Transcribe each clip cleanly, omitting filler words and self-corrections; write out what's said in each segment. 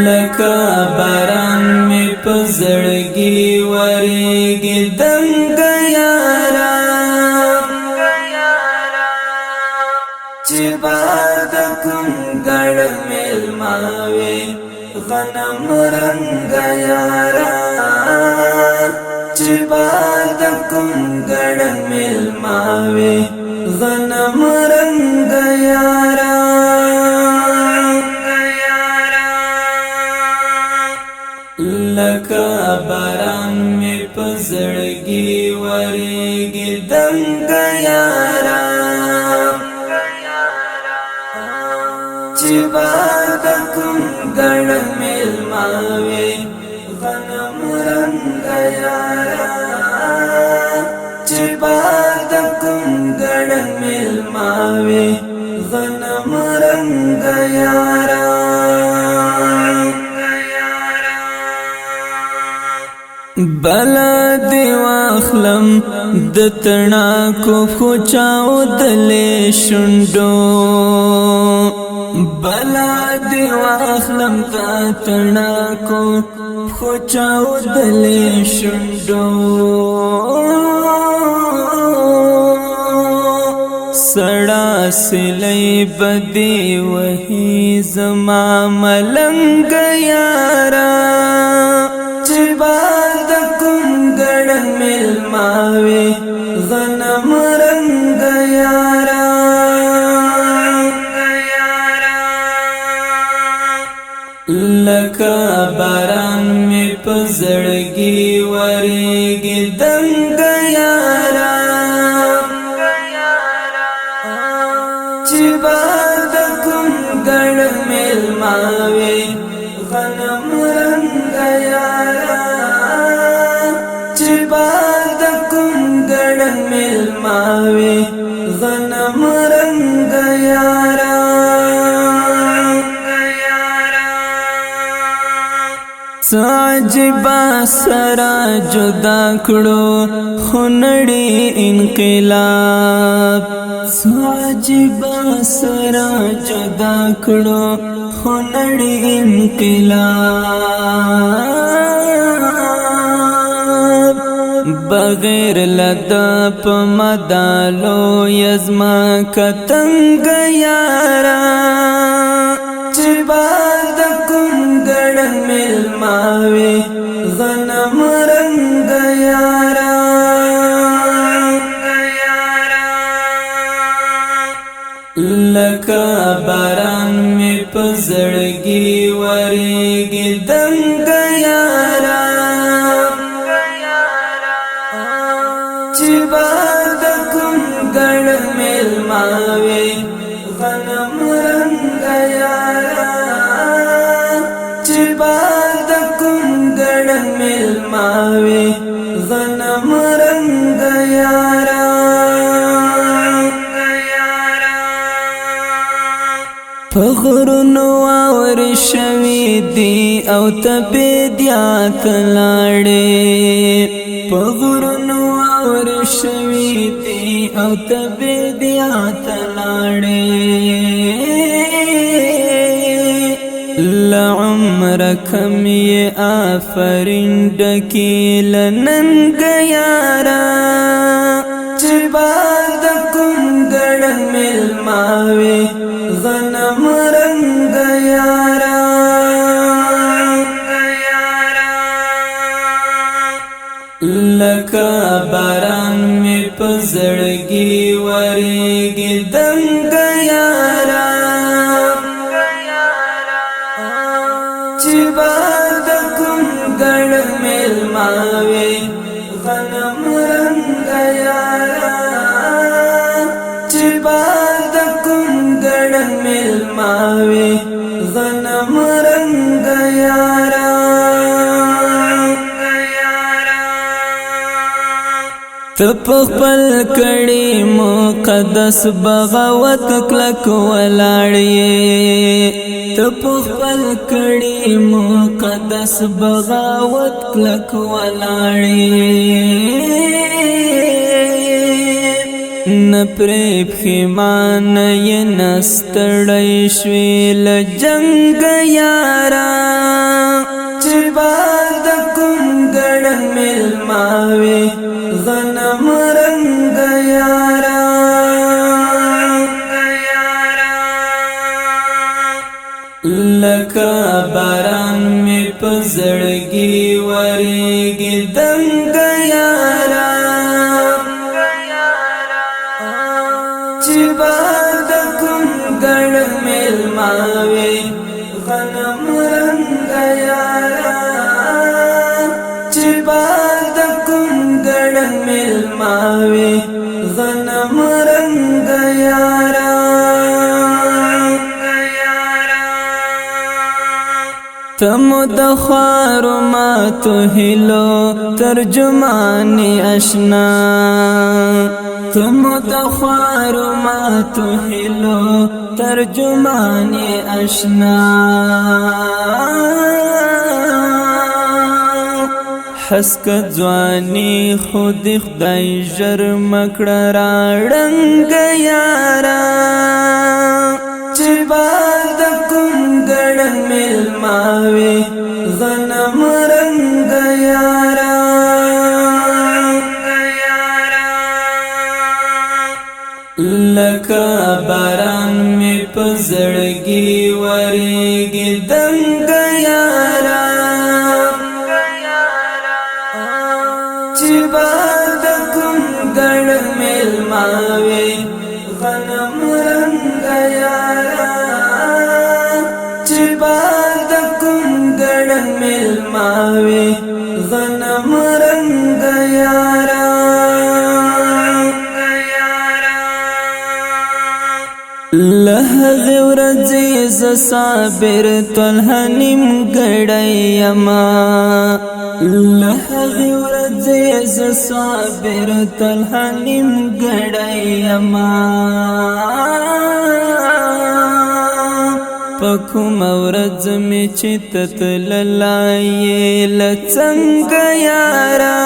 لکا باران می پزړګي ورېږي دنګ یارا چې باد کوم ګړ ملماوي غنم رنگ یارا چې باد کوم ګړ ملماوي غنم رنگ یارا لکا باران می پزړګي ورېږي دنګ یارا چې باد کوم ګړ ملماوي غنم رنگ یارا چې باد کوم ګړ ملماوي غنم رنگ یارا بلا دی واخلم د تنا کو خوچاو دلې شوندو بلا دی واخلم د تنا کو خوچاو دلې شوندو سړا سلی بدی وهي زما ملنګ یارا چې باد کوم ګړ ملماوي غنم رنگ یارا لکا باران می پزړګي ورېږي دنګ یارا چې باد کوم ګړ ملماوي غنم رنگ یارا چې باد کوم ګړ ملماوي غنم رنگ یارا ساجبا سرا جدا کړو خنړي انقلاب ساجبا سرا جدا کړو خنړي انقلاب بغیر لدا پمدالو یزما کتنګ یارا چې باد کوم ګړ ملماوي غنم رنگ یارا لکا باران می پزړګي ورېږي دنګ یارا چې باد کوم ګړ ملماوي غنم رنگ یارا چې باد کوم ګړ ملماوي غنم رنگ یارا پغرونو اور شوي دي او تبديات لاړې پغرونو اور شوي دي او تبديات لاړې لعمرکم یہ آفرین ډکی لننګ یارا چې باد کوم ګړ ملماوي غنم رنگ یارا لکا باران می پزړګي ورېږي دنګ یارا چې باد کوم ګړ ملماوي غنم رنگ یارا چې باد کوم ګړ ملماوي غنم رنگ یارا تپخپل کړي مقدس بغاوت کلک ولاړې تپخپل کړي مقدس بغاوت کلک ولاړې نپری پخیمان ی نستړی شوی لجنگ یارا لکه باران می پزړګي ورېږي دنګ یارا چې باد کوم ګړ ملماوي غنم رنگ یارا چې باد کوم ګړ ملماوي غنم رنگ یارا تم دخوار ما تو هلو ترجمان اشنا تم دخوار ما تو هلو ترجمان اشنا حسک ځواني خود خدای ژر مکړه راړنګ یارا چې باد کوم ګړ ملماوي غنم رنگ یارا لکه باران می پزړګي ورېږي دنګ یارا چې باد کوم ګړ ملماوي غنم رنگ یارا چې باد کوم ګړ ملماوي غنم رنگ یارا لهغه ورځې ز صابر تلهنیم ګړی یما لهغه ورځې ز صابر تلهنیم ګړی یما پکوم ورځ می چې تتللای لڅنګ یارا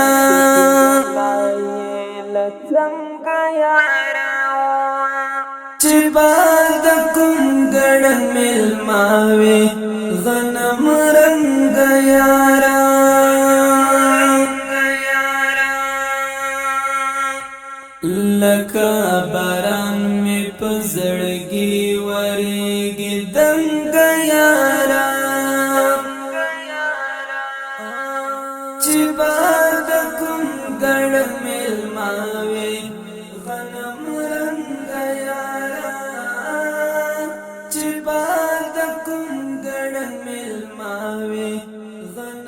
چې باد کوم ګړ ملماوي غنم رنگ یارا لکه باران می پزړګي ورېږي دنګ یارا چې باد کوم ګړ ملماوي غنم رنگ یارا چې باد کوم ګړ ملماوي غنم